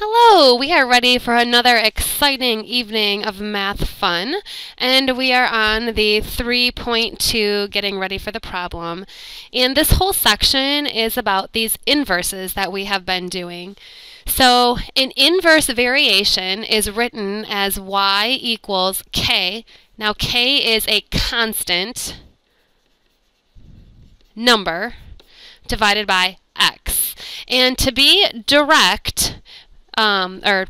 Hello, we are ready for another exciting evening of math fun, and we are on the 3.2 getting ready for the problem. And this whole section is about these inverses that we have been doing. So an inverse variation is written as y equals k. Now k is a constant number divided by x. And to be direct, or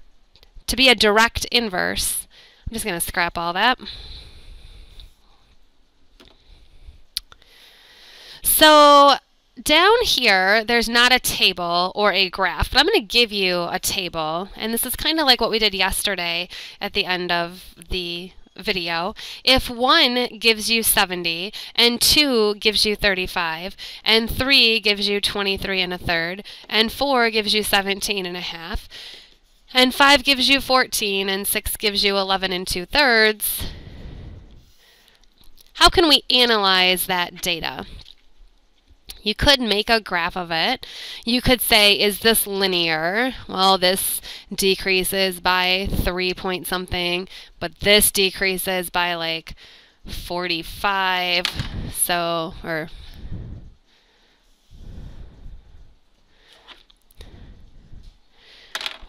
to be a direct inverse, I'm just going to scrap all that. So down here, there's not a table or a graph, but I'm going to give you a table. And this is kind of like what we did yesterday at the end of the video. If 1 gives you 70, and 2 gives you 35, and 3 gives you 23 and a third, and 4 gives you 17 and a half, and 5 gives you 14, and 6 gives you 11 and 2/3, how can we analyze that data? You could make a graph of it. You could say, is this linear? Well, this decreases by 3 point something, but this decreases by like 45,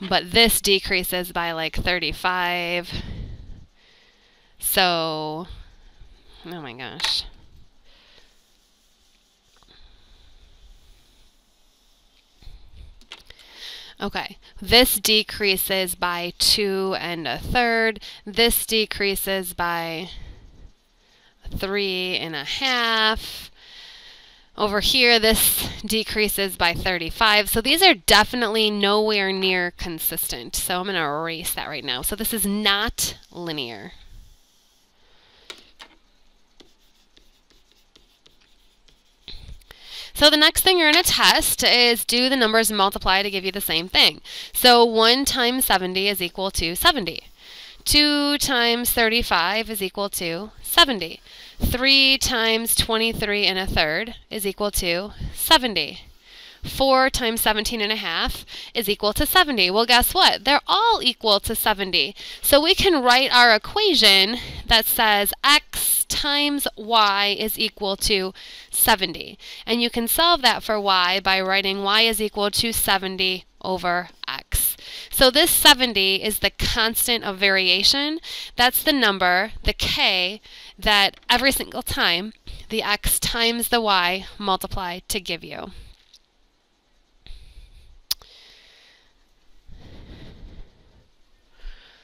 but this decreases by like 35. So, oh my gosh. Okay, this decreases by 2 and a third. This decreases by 3 and a half. Over here, this decreases by 35. So these are definitely nowhere near consistent. So I'm going to erase that right now. So this is not linear. So the next thing you're going to test is do the numbers multiply to give you the same thing. So 1 times 70 is equal to 70. 2 times 35 is equal to 70. 3 times 23 and a third is equal to 70. 4 times 17 and a half is equal to 70. Well, guess what? They're all equal to 70. So we can write our equation that says x times y is equal to 70. And you can solve that for y by writing y is equal to 70 over x. So this 70 is the constant of variation. That's the number, the k, that every single time the x times the y multiply to give you.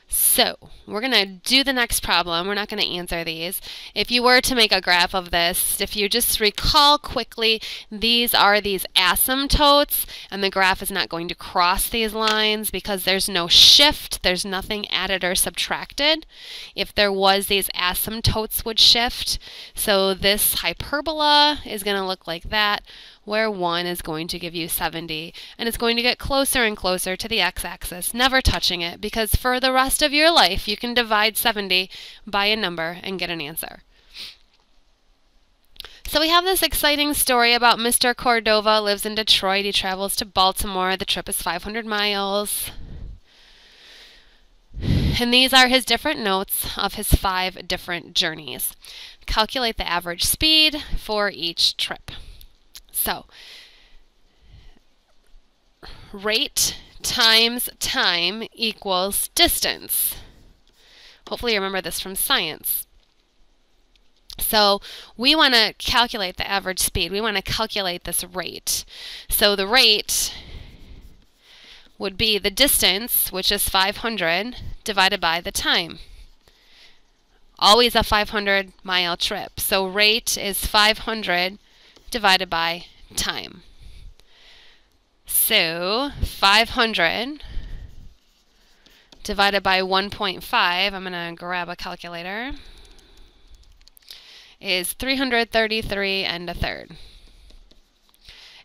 So we're going to do the next problem. We're not going to answer these. If you were to make a graph of this, if you just recall quickly, these are these asymptotes, and the graph is not going to cross these lines because there's no shift. There's nothing added or subtracted. If there was, these asymptotes would shift. So this hyperbola is going to look like that, where 1 is going to give you 70, and it's going to get closer and closer to the x-axis, never touching it, because for the rest of your life you can divide 70 by a number and get an answer. So we have this exciting story about Mr. Cordova, lives in Detroit, he travels to Baltimore, the trip is 500 miles. And these are his different notes of his 5 different journeys. Calculate the average speed for each trip. So, rate times time equals distance. Hopefully you remember this from science. So we want to calculate the average speed. We want to calculate this rate. So the rate would be the distance, which is 500, divided by the time. Always a 500-mile trip. So rate is 500 divided by time. So 500 divided by 1.5, I'm going to grab a calculator, is 333 and a third.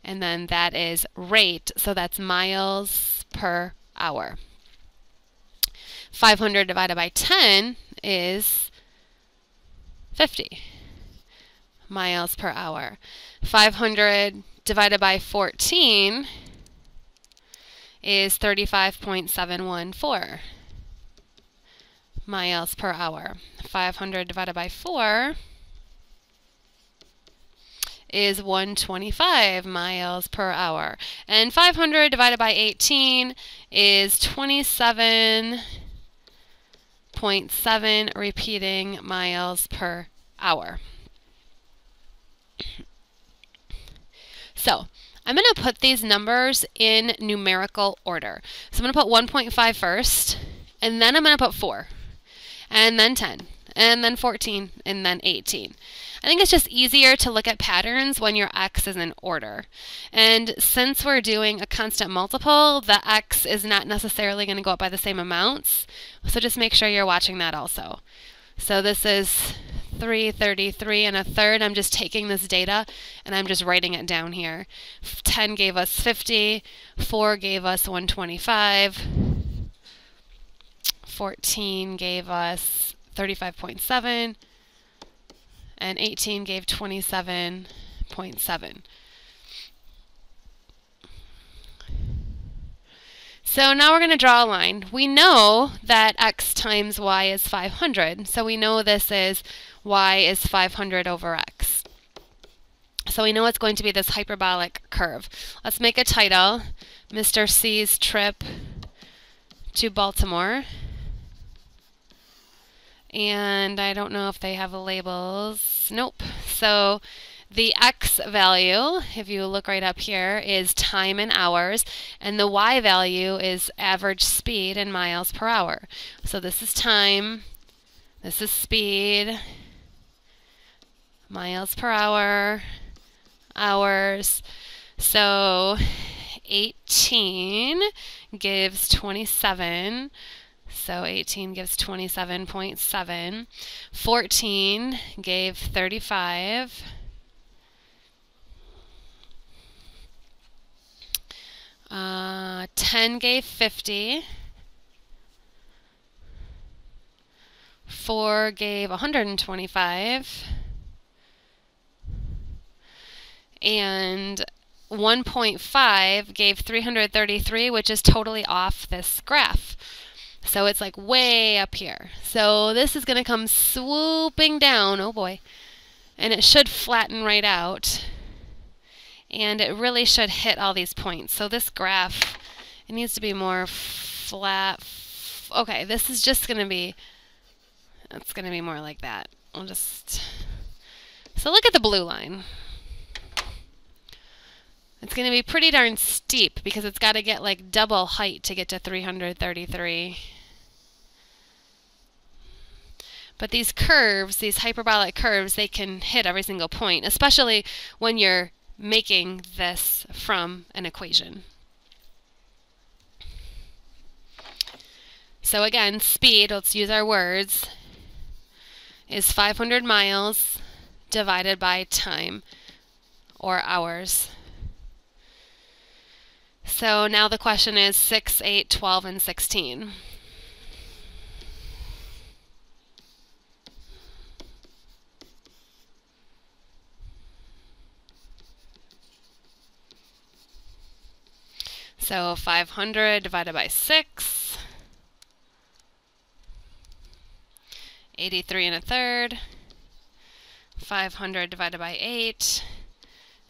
And then that is rate, so that's miles per hour. 500 divided by 10 is 50 miles per hour. 500 divided by 14 is 35.714 miles per hour. 500 divided by 4 is 125 miles per hour. And 500 divided by 18 is 27.7 repeating miles per hour. So I'm going to put these numbers in numerical order. So I'm going to put 1.5 first, and then I'm going to put 4, and then 10, and then 14, and then 18. I think it's just easier to look at patterns when your x is in order. And since we're doing a constant multiple, the x is not necessarily going to go up by the same amounts. So just make sure you're watching that also. So this is 333 1/3. I'm just taking this data and I'm just writing it down here. 10 gave us 50, 4 gave us 125, 14 gave us 35.7, and 18 gave 27.7. So now we're going to draw a line. We know that x times y is 500, so we know this is y is 500 over x. So we know it's going to be this hyperbolic curve. Let's make a title, Mr. C's trip to Baltimore. And I don't know if they have labels. Nope. So the x value, if you look right up here, is time in hours, and the y value is average speed in miles per hour. So this is time, this is speed, miles per hour, hours. So 18 gives 27. So 18 gives 27.7. 14 gave 35. 10 gave 50. 4 gave 125. And 1.5 gave 333, which is totally off this graph. So it's like way up here. So this is going to come swooping down, oh boy, and it should flatten right out. And it really should hit all these points. So this graph, it needs to be more flat. Okay, this is just going to be, it's going to be more like that. I'll just, so look at the blue line. It's going to be pretty darn steep because it's got to get like double height to get to 333. But these curves, these hyperbolic curves, they can hit every single point, especially when you're making this from an equation. So again, speed, let's use our words, is 500 miles divided by time, or hours. So now the question is 6, 8, 12, and 16. So 500 divided by 6, 83 1/3. 500 divided by 8,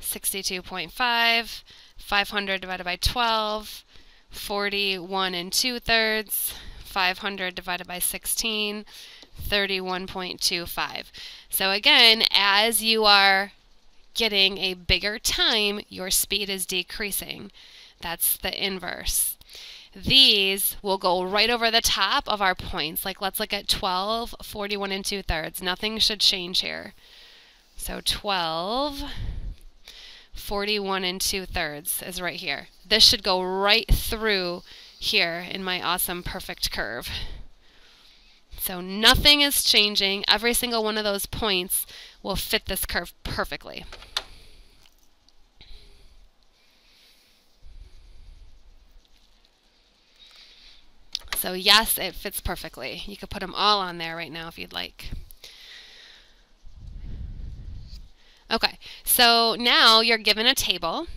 62.5. 500 divided by 12, 41 2/3. 500 divided by 16, 31.25. So again, as you are getting a bigger time, your speed is decreasing. That's the inverse. These will go right over the top of our points. Like let's look at 12, 41 2/3. Nothing should change here. So 12, 41 2/3 is right here. This should go right through here in my awesome perfect curve. So nothing is changing. Every single one of those points will fit this curve perfectly. So yes, it fits perfectly. You could put them all on there right now if you'd like. Okay, so now you're given a table,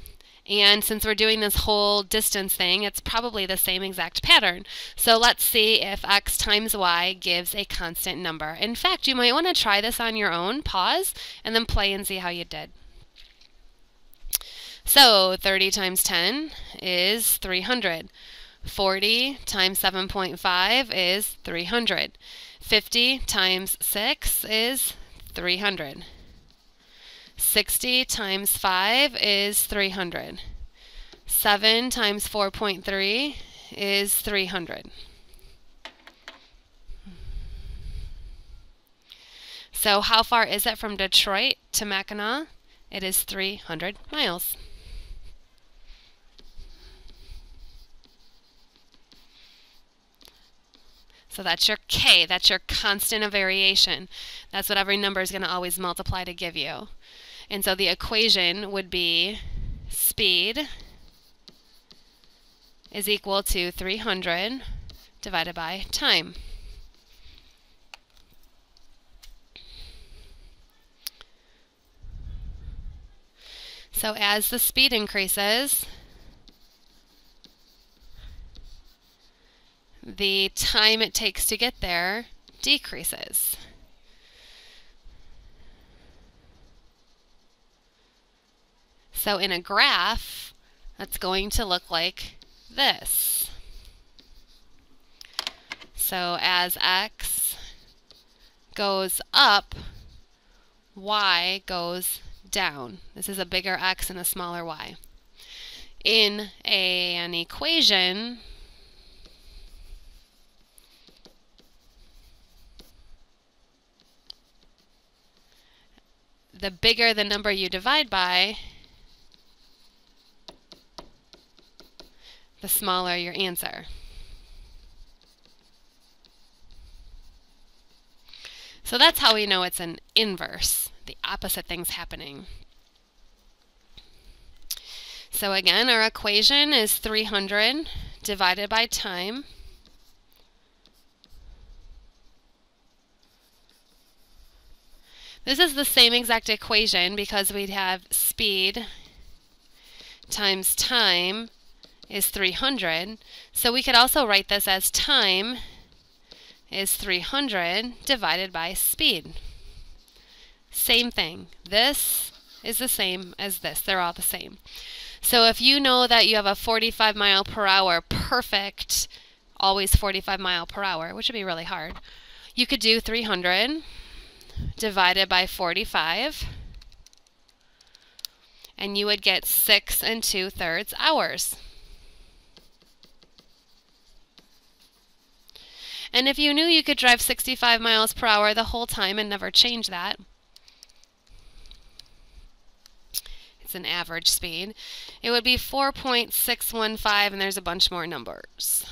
And since we're doing this whole distance thing, it's probably the same exact pattern. So let's see if x times y gives a constant number. In fact, you might want to try this on your own. Pause and then play and see how you did. So 30 times 10 is 300. 40 times 7.5 is 300. 50 times 6 is 300. 60 times 5 is 300. 7 times 4.3 is 300. So how far is it from Detroit to Mackinac? It is 300 miles. So that's your K, that's your constant of variation. That's what every number is going to always multiply to give you. And so the equation would be speed is equal to 300 divided by time. So as the speed increases, the time it takes to get there decreases. So in a graph, that's going to look like this. So as x goes up, y goes down. This is a bigger x and a smaller y. In an equation, the bigger the number you divide by, the smaller your answer. So that's how we know it's an inverse, the opposite thing's happening. So again, our equation is 300 divided by time. This is the same exact equation because we'd have speed times time is 300. So we could also write this as time is 300 divided by speed. Same thing. This is the same as this. They're all the same. So if you know that you have a 45 mile per hour perfect, always 45 mile per hour, which would be really hard, you could do 300 divided by 45, and you would get 6 2/3 hours. And if you knew you could drive 65 miles per hour the whole time and never change that, it's an average speed, it would be 4.615, and there's a bunch more numbers.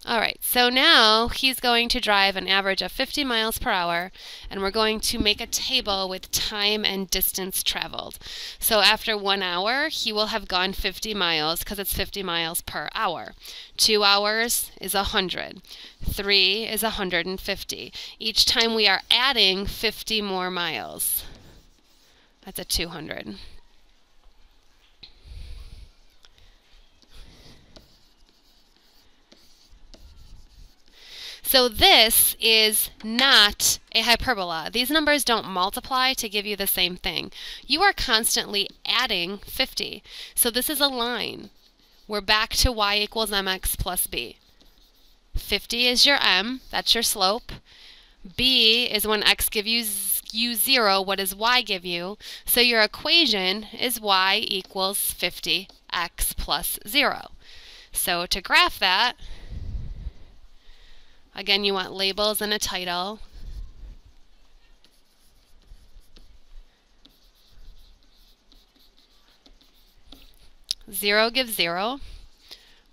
All right, so now he's going to drive an average of 50 miles per hour, and we're going to make a table with time and distance traveled. So after 1 hour, he will have gone 50 miles because it's 50 miles per hour. 2 hours is 100. 3 is 150. Each time we are adding 50 more miles. That's a 200. So this is not a hyperbola. These numbers don't multiply to give you the same thing. You are constantly adding 50. So this is a line. We're back to y equals mx plus b. 50 is your m, that's your slope. B is when x gives you 0, what does y give you? So your equation is y equals 50x plus 0. So to graph that, again, you want labels and a title. Zero gives 0,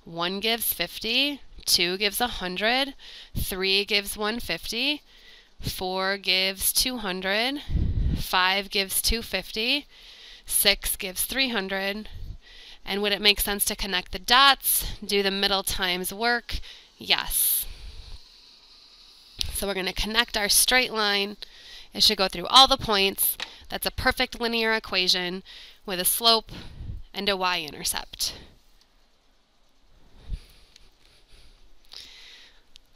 1 gives 50, 2 gives 100, 3 gives 150, 4 gives 200, 5 gives 250, 6 gives 300, and would it make sense to connect the dots, do the middle times work? Yes. So we're going to connect our straight line. It should go through all the points. That's a perfect linear equation with a slope and a y-intercept.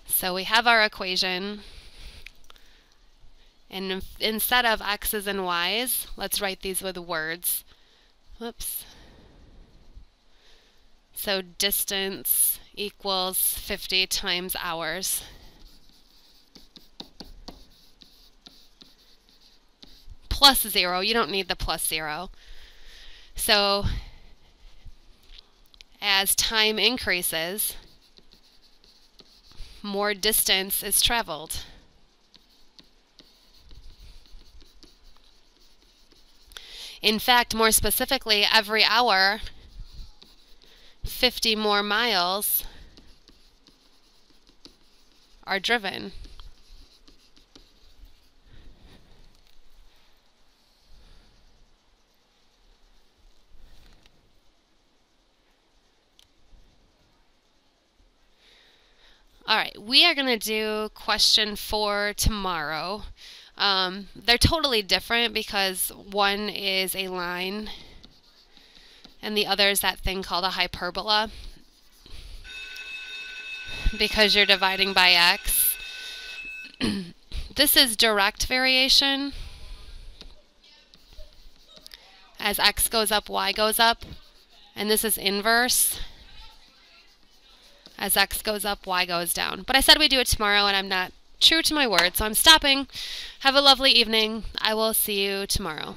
So we have our equation. And instead of x's and y's, let's write these with words. Whoops. So distance equals 50 times hours. Plus 0. You don't need the plus 0. So as time increases, more distance is traveled. In fact, more specifically, every hour, 50 more miles are driven. All right, we are going to do question 4 tomorrow. They're totally different because one is a line and the other is that thing called a hyperbola, because you're dividing by x. This is direct variation. As x goes up, y goes up. And this is inverse. As x goes up, y goes down. But I said we'd do it tomorrow, and I'm not true to my word, so I'm stopping. Have a lovely evening. I will see you tomorrow.